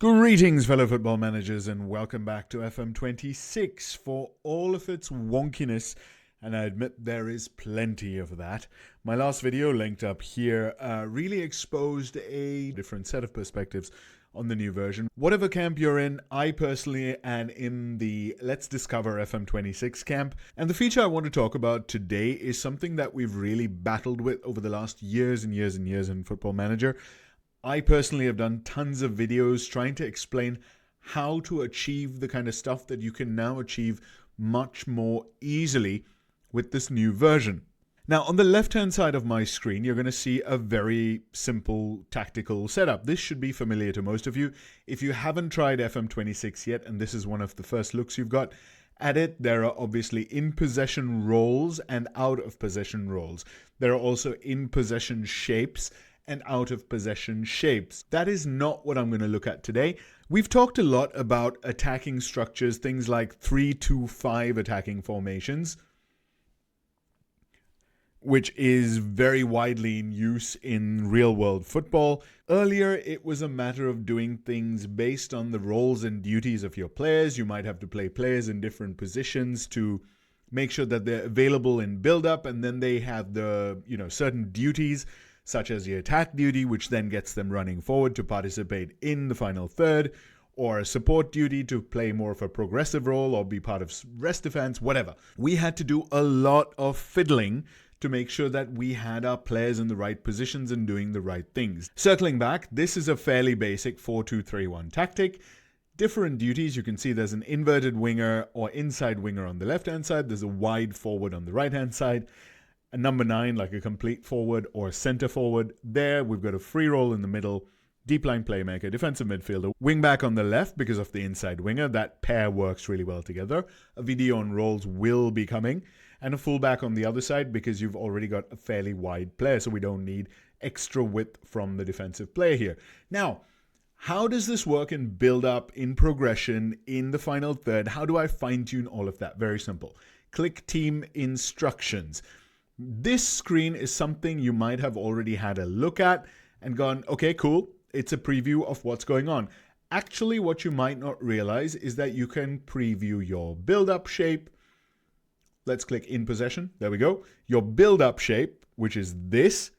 Greetings, fellow football managers, and welcome back to FM26 for all of its wonkiness, and I admit there is plenty of that. My last video, linked up here, really exposed a different set of perspectives on the new version. Whatever camp you're in, I personally am in the Let's Discover FM26 camp, and the feature I want to talk about today is something that we've really battled with over the last years and years and years in Football Manager. I personally have done tons of videos trying to explain how to achieve the kind of stuff that you can now achieve much more easily with this new version. Now, on the left-hand side of my screen, you're going to see a very simple tactical setup. This should be familiar to most of you. If you haven't tried FM26 yet, and this is one of the first looks you've got at it, there are obviously in-possession roles and out-of-possession roles. There are also in-possession shapes and out-of-possession shapes. That is not what I'm going to look at today. We've talked a lot about attacking structures, things like 3-2-5 attacking formations, which is very widely in use in real-world football. Earlier, it was a matter of doing things based on the roles and duties of your players. You might have to play players in different positions to make sure that they're available in build-up, and then they have the, certain duties, such as the attack duty, which then gets them running forward to participate in the final third, or a support duty to play more of a progressive role or be part of rest defense, whatever. We had to do a lot of fiddling to make sure that we had our players in the right positions and doing the right things. Circling back, this is a fairly basic 4-2-3-1 tactic. Different duties. You can see there's an inverted winger or inside winger on the left-hand side. There's a wide forward on the right-hand side. A number 9, like a complete forward or center forward. There, we've got a free role in the middle, deep line playmaker, defensive midfielder, wing back on the left because of the inside winger. That pair works really well together. A video on roles will be coming. And a fullback on the other side because you've already got a fairly wide player, so we don't need extra width from the defensive player here. Now, how does this work in build-up, in progression, in the final third? How do I fine-tune all of that? Very simple. Click Team Instructions. This screen is something you might have already had a look at and gone, okay, cool. It's a preview of what's going on. Actually, what you might not realize is that you can preview your build-up shape. Let's click In Possession. There we go. Your build-up shape, which is this.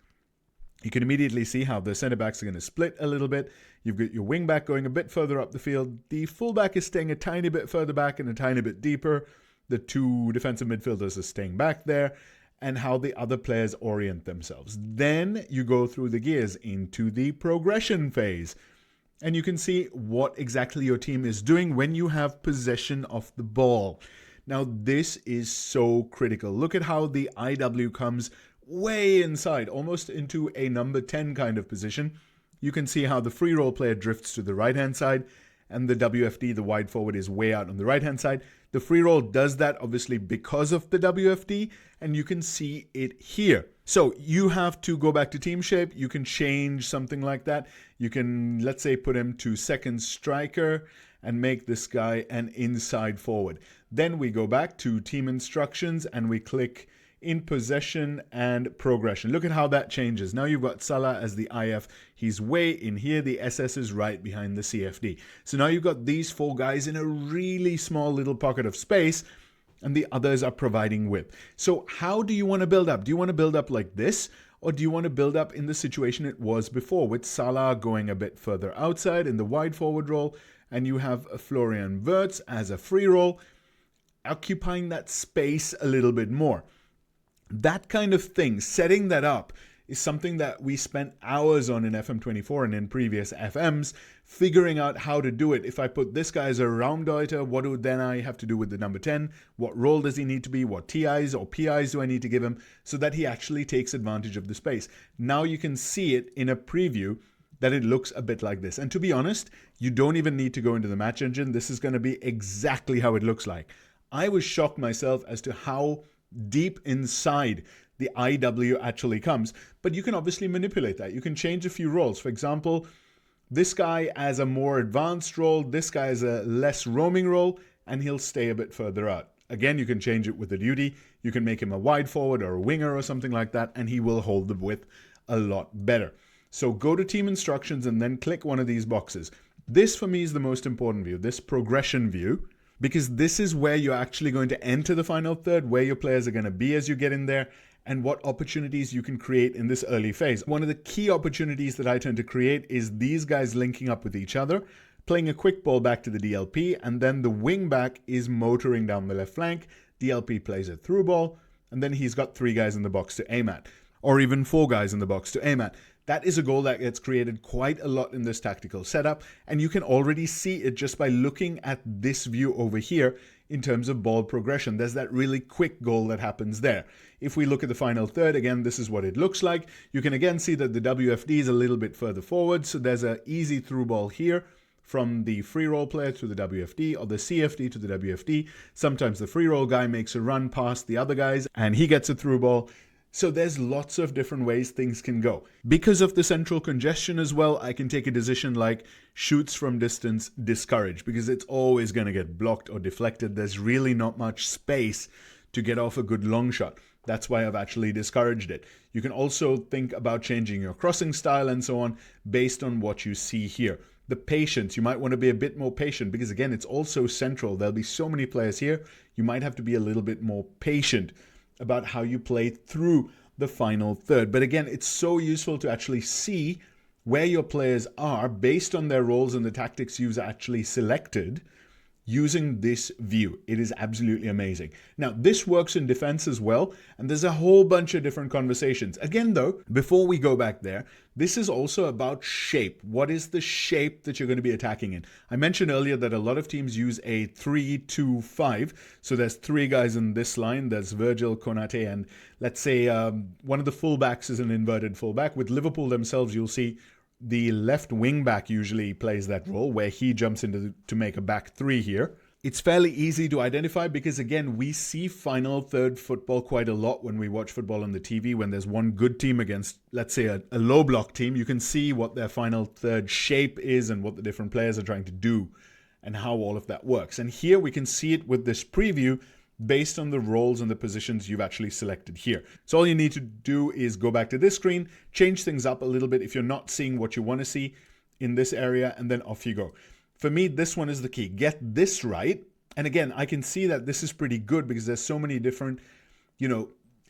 You can immediately see how the center backs are going to split a little bit. You've got your wing back going a bit further up the field. The fullback is staying a tiny bit further back and a tiny bit deeper. The two defensive midfielders are staying back there. And how the other players orient themselves. Then you go through the gears into the progression phase. And you can see what exactly your team is doing when you have possession of the ball. Now, this is so critical. Look at how the IW comes way inside, almost into a number 10 kind of position. You can see how the free roll player drifts to the right-hand side, and the WFD, the wide forward, is way out on the right-hand side. The free roll does that, obviously, because of the WFD, and you can see it here. So you have to go back to team shape. You can change something like that. You can, let's say, put him to second striker and make this guy an inside forward. Then we go back to team instructions and we click In Possession and Progression. Look at how that changes. Now you've got Salah as the IF. He's way in here. The SS is right behind the CFD. So now you've got these four guys in a really small little pocket of space, and the others are providing width. So how do you want to build up? Do you want to build up like this? Or do you want to build up in the situation it was before, with Salah going a bit further outside in the wide forward role, and you have Florian Wirtz as a free role, occupying that space a little bit more? That kind of thing, setting that up, is something that we spent hours on in FM24 and in previous FMs, figuring out how to do it. If I put this guy as a Raumdeuter, what do then I have to do with the number 10? What role does he need to be? What TIs or PIs do I need to give him so that he actually takes advantage of the space? Now you can see it in a preview that it looks a bit like this. And to be honest, you don't even need to go into the match engine. This is going to be exactly how it looks like. I was shocked myself as to how deep inside the IW actually comes, but you can obviously manipulate that. You can change a few roles. For example, this guy as a more advanced role, this guy as a less roaming role, and he'll stay a bit further out. Again, you can change it with the duty. You can make him a wide forward or a winger or something like that, and he will hold the width a lot better. So go to team instructions and then click one of these boxes. This for me is the most important view, this progression view, because this is where you're actually going to enter the final third, where your players are going to be as you get in there, and what opportunities you can create in this early phase. One of the key opportunities that I tend to create is these guys linking up with each other, playing a quick ball back to the DLP, and then the wing back is motoring down the left flank. DLP plays a through ball, and then he's got 3 guys in the box to aim at, or even 4 guys in the box to aim at. That is a goal that gets created quite a lot in this tactical setup, and you can already see it just by looking at this view over here in terms of ball progression. There's that really quick goal that happens there. If we look at the final third, again, this is what it looks like. You can again see that the WFD is a little bit further forward, so there's an easy through ball here from the free roll player to the WFD, or the CFD to the WFD. Sometimes the free roll guy makes a run past the other guys and he gets a through ball. So there's lots of different ways things can go. Because of the central congestion as well, I can take a decision like shoots from distance, discourage, because it's always going to get blocked or deflected. There's really not much space to get off a good long shot. That's why I've actually discouraged it. You can also think about changing your crossing style and so on based on what you see here. The patience, you might want to be a bit more patient because again, it's also central. There'll be so many players here. You might have to be a little bit more patient about how you play through the final third. But again, it's so useful to actually see where your players are based on their roles and the tactics you've actually selected using this view. It is absolutely amazing. Now, this works in defense as well, and there's a whole bunch of different conversations. Again, though, before we go back there, this is also about shape. What is the shape that you're going to be attacking in? I mentioned earlier that a lot of teams use a 3-2-5. So there's 3 guys in this line. There's Virgil, Konate, and let's say one of the fullbacks is an inverted fullback. With Liverpool themselves, you'll see the left wing back usually plays that role where he jumps into to make a back 3 here. It's fairly easy to identify because again, we see final third football quite a lot when we watch football on the TV. When there's one good team against, let's say, a low block team, you can see what their final third shape is and what the different players are trying to do and how all of that works. And here we can see it with this preview based on the roles and the positions you've actually selected here. So all you need to do is go back to this screen, change things up a little bit if you're not seeing what you want to see in this area, and then off you go. For me, this one is the key. Get this right. And again, I can see that this is pretty good because there's so many different,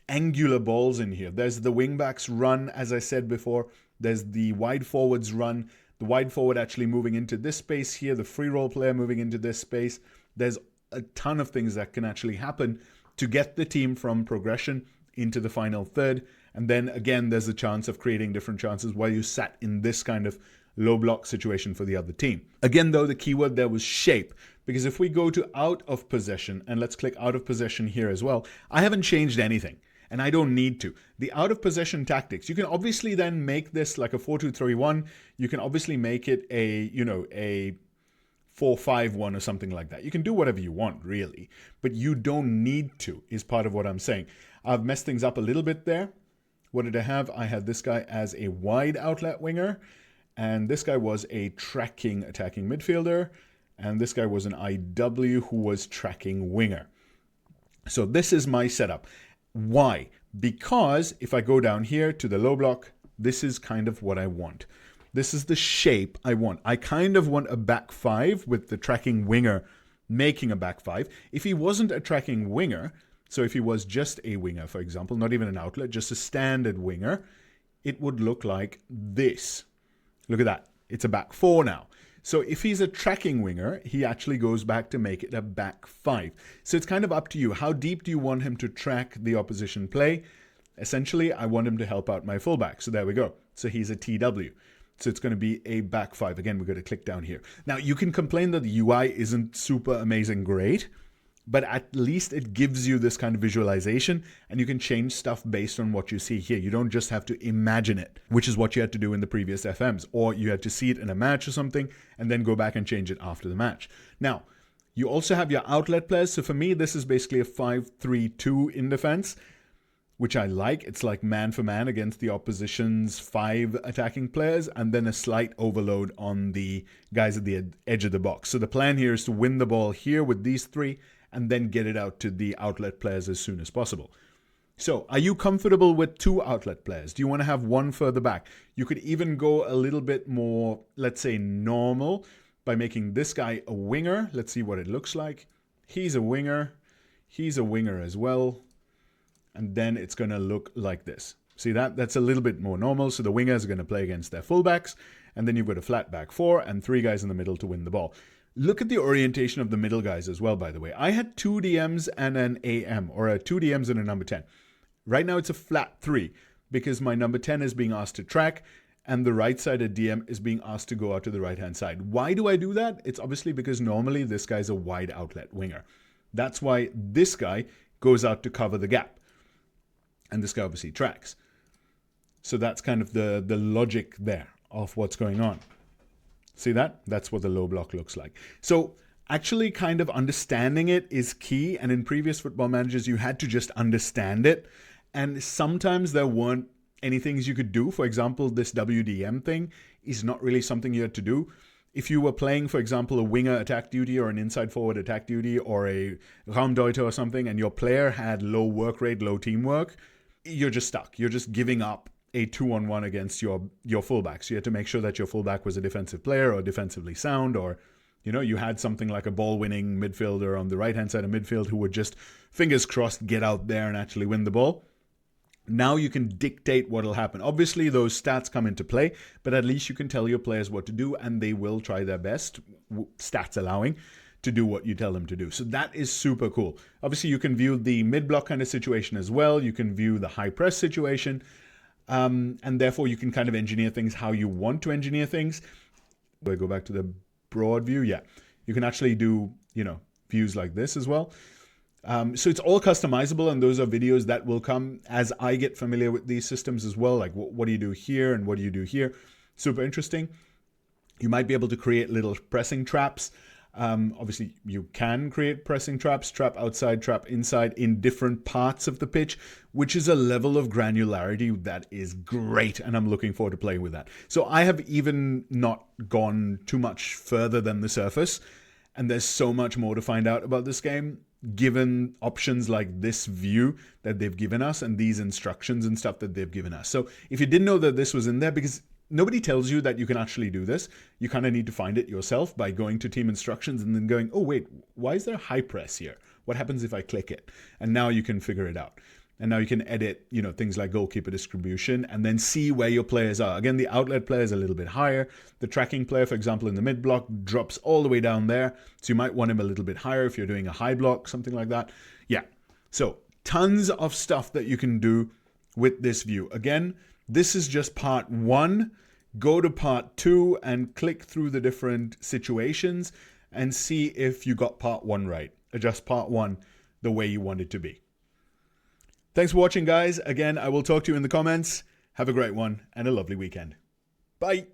angular balls in here. There's the wingbacks run, as I said before. There's the wide forwards run. The wide forward actually moving into this space here. The free roll player moving into this space. There's a ton of things that can actually happen to get the team from progression into the final third. And then again, there's a chance of creating different chances while you sat in this kind of low block situation for the other team. Again, though, the keyword there was shape, because if we go to out of possession, and let's click out of possession here as well, I haven't changed anything. And I don't need to. The out of possession tactics, you can obviously then make this like a 4-2-3-1. You can obviously make it a 4-5-1 or something like that. You can do whatever you want, really, but you don't need to, is part of what I'm saying. I've messed things up a little bit there. What did I have? I had this guy as a wide outlet winger, and this guy was a tracking attacking midfielder, and this guy was an IW who was tracking winger. So this is my setup. Why? Because if I go down here to the low block, this is kind of what I want. This is the shape I want. I kind of want a back 5 with the tracking winger making a back 5. If he wasn't a tracking winger, so if he was just a winger, for example, not even an outlet, just a standard winger, it would look like this. Look at that. It's a back 4 now. So if he's a tracking winger, he actually goes back to make it a back 5. So it's kind of up to you. How deep do you want him to track the opposition play? Essentially, I want him to help out my fullback. So there we go. So he's a TW. So it's going to be a back 5. Again, we're going to click down here. Now, you can complain that the UI isn't super amazing great, but at least it gives you this kind of visualization and you can change stuff based on what you see here. You don't just have to imagine it, which is what you had to do in the previous FMs, or you had to see it in a match or something and then go back and change it after the match. Now, you also have your outlet players. So for me, this is basically a 5-3-2 in defense, which I like. It's like man for man against the opposition's 5 attacking players, and then a slight overload on the guys at the edge of the box. So the plan here is to win the ball here with these 3 and then get it out to the outlet players as soon as possible. So are you comfortable with 2 outlet players? Do you want to have one further back? You could even go a little bit more, let's say, normal by making this guy a winger. Let's see what it looks like. He's a winger. He's a winger as well. And then it's going to look like this. See that? That's a little bit more normal. So the wingers are going to play against their fullbacks. And then you've got a flat back four and three guys in the middle to win the ball. Look at the orientation of the middle guys as well, by the way. I had two DMs and an AM, or a two DMs and a number 10. Right now it's a flat 3 because my number 10 is being asked to track and the right-sided DM is being asked to go out to the right-hand side. Why do I do that? It's obviously because normally this guy's a wide outlet winger. That's why this guy goes out to cover the gap. And this guy obviously tracks. So that's kind of the logic there of what's going on. See that? That's what the low block looks like. So actually kind of understanding it is key. And in previous Football Managers, you had to just understand it. And sometimes there weren't any things you could do. For example, this WDM thing is not really something you had to do. If you were playing, for example, a winger attack duty or an inside forward attack duty or a Raumdeuter or something, and your player had low work rate, low teamwork, you're just stuck. You're just giving up a 2-on-1 against your fullback. So you had to make sure that your fullback was a defensive player or defensively sound, or you had something like a ball-winning midfielder on the right-hand side of midfield who would just, fingers crossed, get out there and actually win the ball. Now you can dictate what will happen. Obviously, those stats come into play, but at least you can tell your players what to do, and they will try their best, stats allowing, to do what you tell them to do. So that is super cool. Obviously, you can view the mid-block kind of situation as well. You can view the high-press situation, and therefore you can kind of engineer things how you want to engineer things. We'll go back to the broad view. Yeah, you can actually do, views like this as well. So it's all customizable, and those are videos that will come as I get familiar with these systems as well. Like what do you do here and what do you do here? Super interesting. You might be able to create little pressing traps. Obviously, you can create pressing traps, trap outside, trap inside in different parts of the pitch, which is a level of granularity that is great, and I'm looking forward to playing with that. So I have even not gone too much further than the surface, and there's so much more to find out about this game, given options like this view that they've given us and these instructions and stuff that they've given us. So if you didn't know that this was in there, because nobody tells you that you can actually do this, you kind of need to find it yourself by going to team instructions and then going, oh wait, why is there high press here? What happens if I click it? And now you can figure it out. And now you can edit, things like goalkeeper distribution and then see where your players are. Again, the outlet player is a little bit higher. The tracking player, for example, in the mid block drops all the way down there. So you might want him a little bit higher if you're doing a high block, something like that. Yeah. So tons of stuff that you can do with this view. Again, this is just part 1. Go to part 2 and click through the different situations and see if you got part 1 right. Adjust part 1 the way you want it to be. Thanks for watching, guys. Again, I will talk to you in the comments. Have a great one and a lovely weekend. Bye.